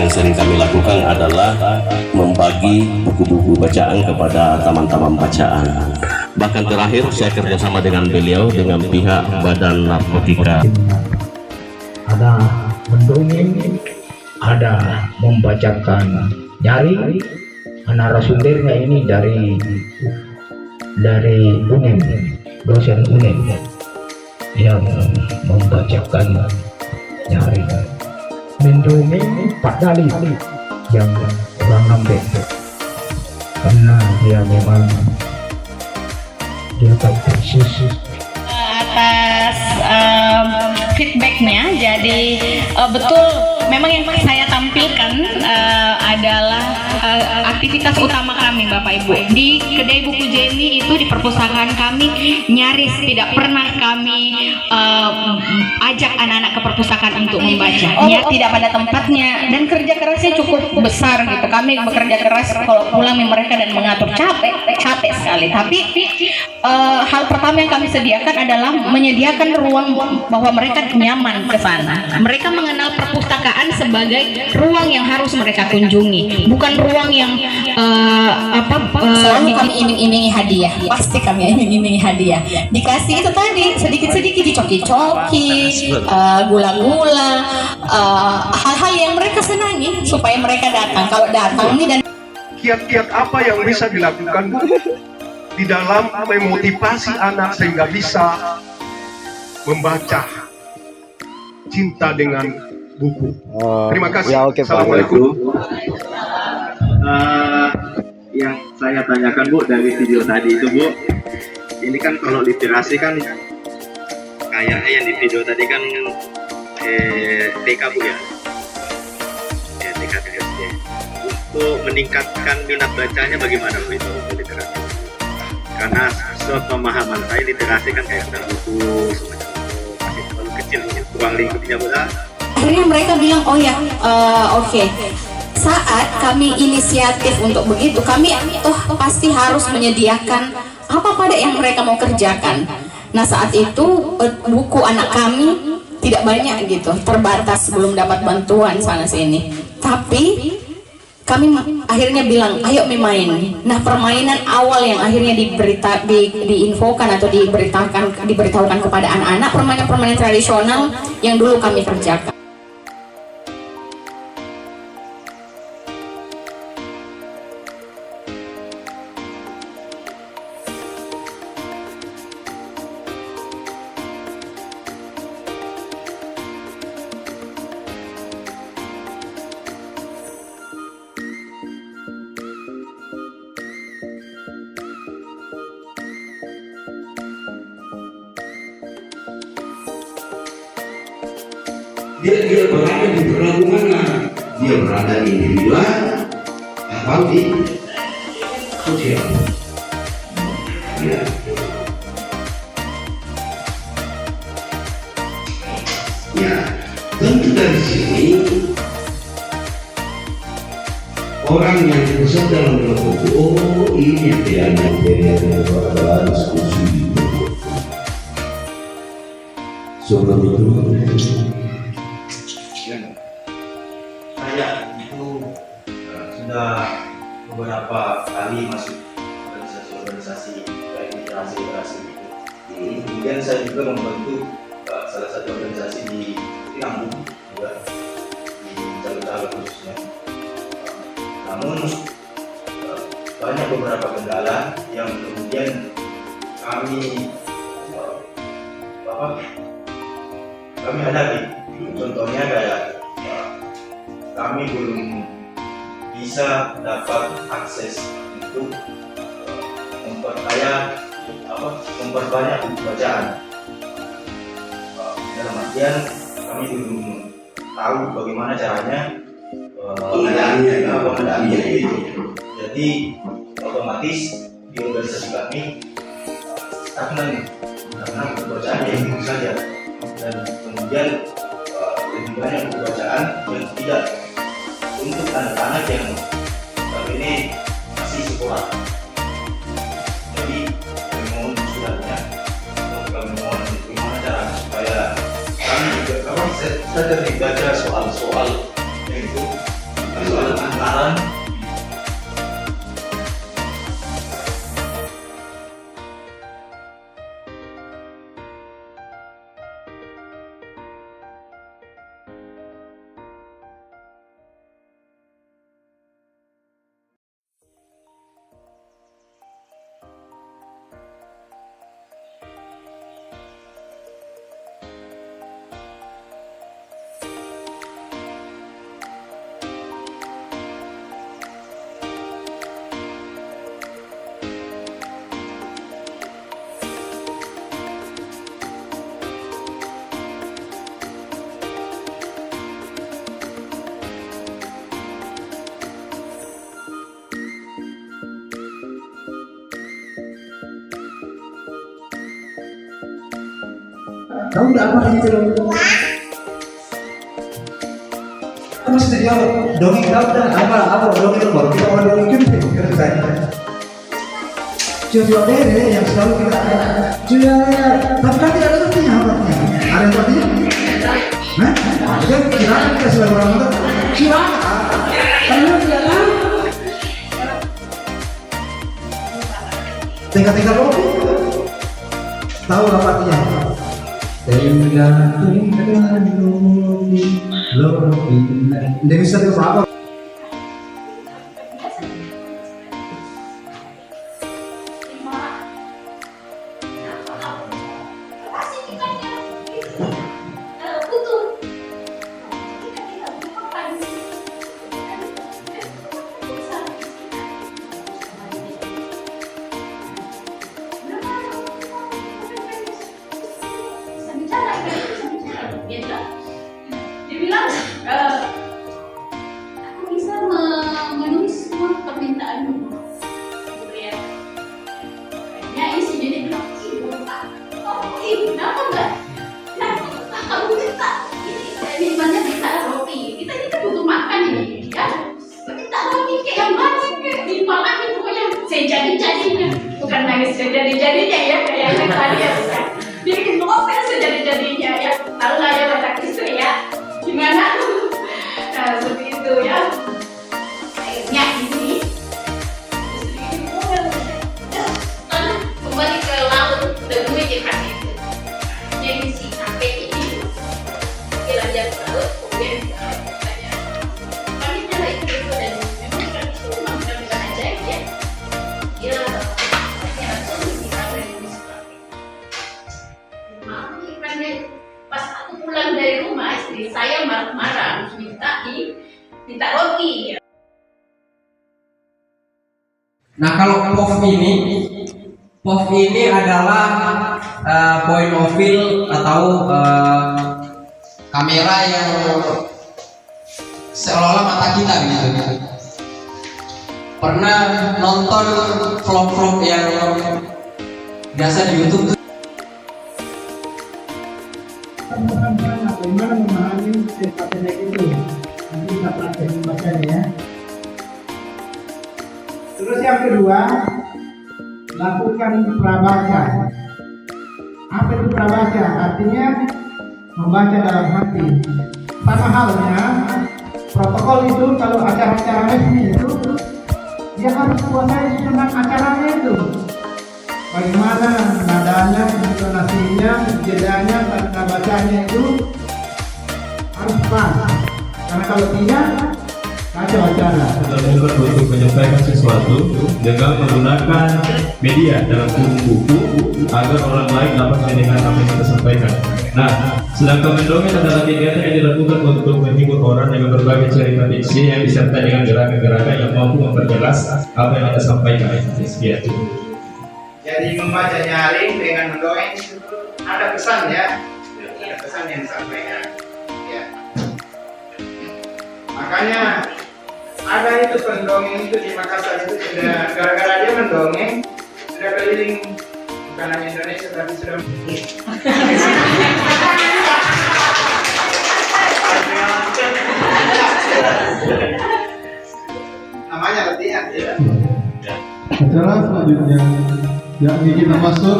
yang sering kami lakukan adalah membagi buku-buku bacaan kepada taman-taman bacaan. Bahkan terakhir saya kerjasama dengan beliau dengan pihak Badan Narkotika. Ada mendongeng, ada membacakan. Nyari narasumbernya ini dari UNEM, dosen UNEM yang membacakan. Nyari mendongeng Pak Dali yang orang Ambek, karena dia memang dia tahu persis atas feedbacknya. Jadi betul, memang yang saya tampilkan adalah aktivitas utama kami Bapak Ibu di kedai buku Jenny. Itu di perpustakaan kami nyaris tidak pernah kami ajak anak-anak ke perpustakaan untuk membaca, tidak pada tempatnya, dan kerja kerasnya cukup besar gitu. Kami bekerja keras kalau pulang mereka dan mengatur, capek sekali. Tapi hal pertama yang kami sediakan adalah menyediakan ruang bahwa mereka nyaman ke sana. Mereka mengenal perpustakaan sebagai ruang yang harus mereka kunjungi, bukan ruang yang selalu kami iming-imingi hadiah. Pasti kami iming-imingi hadiah. Dikasih itu tadi sedikit-sedikit, dicoki-coki, gula-gula, hal-hal yang mereka senangi supaya mereka datang. Kalau datang nih, dan kiat-kiat apa yang bisa dilakukan Bu di dalam memotivasi anak sehingga bisa membaca, cinta dengan buku. Terima kasih. Ya, oke, Pak. Assalamualaikum. Yang saya tanyakan Bu dari video tadi itu Bu, ini kan kalau literasi kan kayaknya yang di video tadi kan TK Bu ya, TK SD. Untuk meningkatkan minat bacanya bagaimana Bu itu untuk literasi? Karena sepemahaman saya literasi kan kayak ada buku semacam itu masih terlalu kecil, kurang lingkupnya Bu. akhirnya mereka bilang oh ya, oke. Saat kami inisiatif untuk begitu, kami pasti harus menyediakan apa pada yang mereka mau kerjakan. Nah saat itu buku anak kami tidak banyak gitu, terbatas, belum dapat bantuan sana sini. Tapi kami akhirnya bilang ayo main. Nah permainan awal yang akhirnya diinfokan atau diberitahukan kepada anak-anak, permainan tradisional yang dulu kami kerjakan. Dia berada di berlaku mana? Dia berada di individual atau di sosial. Ya. Ya, tentu dari sini orang yang besar dalam kelompok, oh ini yang adalah diskusi. Sebelum itu saya itu sudah beberapa kali masuk organisasi-organisasi kayak literasi itu. Kemudian saya juga membantu salah satu organisasi di Lampung juga, di Jakarta khususnya. Namun banyak beberapa kendala yang kemudian kami hadapi. Contohnya kayak kami belum bisa dapat akses untuk memperbanyak buku bacaan. Dalam artian kami belum tahu bagaimana caranya pengadaannya itu. Jadi otomatis di organisasi kami stagnan karena buku bacaan yang itu saja, dan kemudian lebih banyak buku bacaan yang tidak untuk anak-anak yang saat ini masih sekolah. Jadi kami mohon usulannya, kami mohon bagaimana cara supaya kami juga saya terbaca soal-soal yang itu Tahu nggak apa ini dulu? Kamu sudah jawab dongeng tahu dan apa dongeng baru kita orang dongeng kita ceritanya. Coba deh yang selalu kita coba tapi kan tidak ada artinya apa-apa. Ada yang artinya? Hah? Kan kira kita sebagai orang tua kira karena tidak tahu. Tengah-tengah lopi tahu apa artinya? Tengah-tengah lopi tidak bisa apa? Dia bilang, aku bisa memenuhi semua permintaanmu. Gitu ya. Akhirnya isi jadi bilang, kenapa enggak? Kenapa kamu minta? Ini banyak minta roti. Kita ini kan butuh makan ini, ya. Minta roti kayak yang mana? Dimarahin pokoknya. Saya jadi-jadinya, bukan nangis saya jadi-jadinya ya, kayak yang tadi ya. Dia bikin mobil sejadi-jadinya ya. Tahu lah ya anak istri ya. Gimana? Nah seperti itu ya. Akhirnya ini istri mobil kembali ke laut dengan ikan itu. Jadi si sampai ini jalan-jalan ke laut kemudian tanya kami cara itu dan memang kan itu memang benar-benar ajaib ya. Dia langsung bisa ikannya pas aku pulang dari rumah istri saya marah-marah minta roti. Nah kalau POV ini adalah point of view atau kamera yang seolah-olah mata kita gitu. Pernah nonton vlog-vlog yang biasa di YouTube tuh? Bagaimana memahami sifat pendek itu? Nanti kita praktek membacanya ya. Terus yang kedua, lakukan prabaca. Apa itu prabaca? Artinya membaca dalam hati. Sama halnya protokol itu kalau acara-acara resmi itu dia harus kuasai susunan acaranya itu. Bagaimana nadanya, intonasinya, jedanya, tanda bacanya itu harus pas. Karena kalau tidak, kacau acara. Terlibat untuk menyampaikan sesuatu dengan menggunakan media dalam kurung buku agar orang lain dapat mendengar apa yang kita sampaikan. Nah, sedangkan mendongeng adalah kegiatan yang dilakukan untuk menghibur orang dengan berbagai cerita fiksi yang disertai dengan gerakan-gerakan yang mampu memperjelas apa yang kita sampaikan. Sekian. Jadi membaca nyaring dengan mendongeng ada pesan ya, ada pesan yang disampaikan. Ya. Makanya ada itu pendongeng itu di Makassar itu sudah gara-gara dia mendongeng sudah keliling bukan hanya Indonesia tapi sudah namanya latihan ya. Acara selanjutnya yakni kita masuk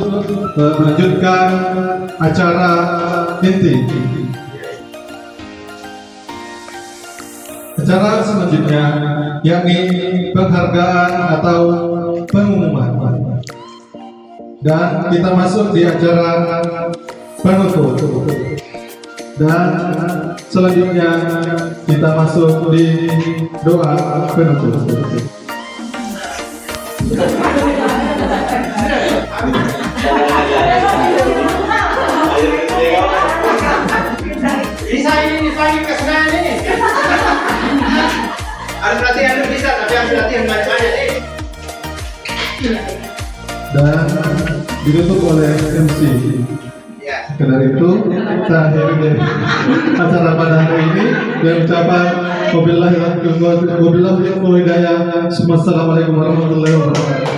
melanjutkan acara inti. Acara selanjutnya yakni penghargaan atau pengumuman. Dan kita masuk di acara penutup. Dan selanjutnya kita masuk di doa penutup. Bisa ini kesenangan ini. Harus latihan bisa, tapi harus latihan banyak-banyak nih. Dan ditutup oleh MC. Ya. Karena itu kita akhiri acara pada hari ini dan ucapan wabillahi taufiq wal hidayah. Assalamualaikum warahmatullahi wabarakatuh.